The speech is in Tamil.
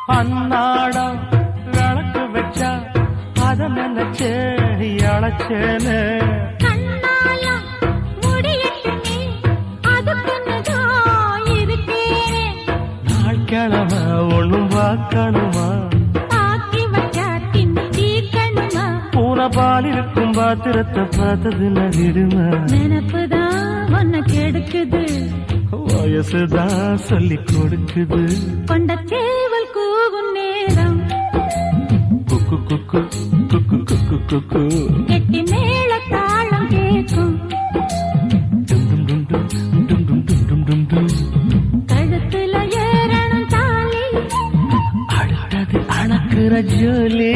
அன்னாடம் விளக்கு வச்சா அத நினைச்சே அழைச்சேனே நாள் கிழமை ஒண்ணும் பார்க்கணுமா பூனை பால் இருக்கும் பாத்திரத்தை பார்த்தது நடிடுமா நினப்புதான் ஒன்ன கெடுக்குது வயசுதான் சொல்லி கொடுக்குது கொண்ட சேவல் கூவும் நேரம் குக்கு குக்கு குக்கு குக்கு குக்கு கெட்டி மேல தாளம் கேட்கும் கழுத்துல ஏறணும் தாலி அடுத்தது அணக்குற ஜோலி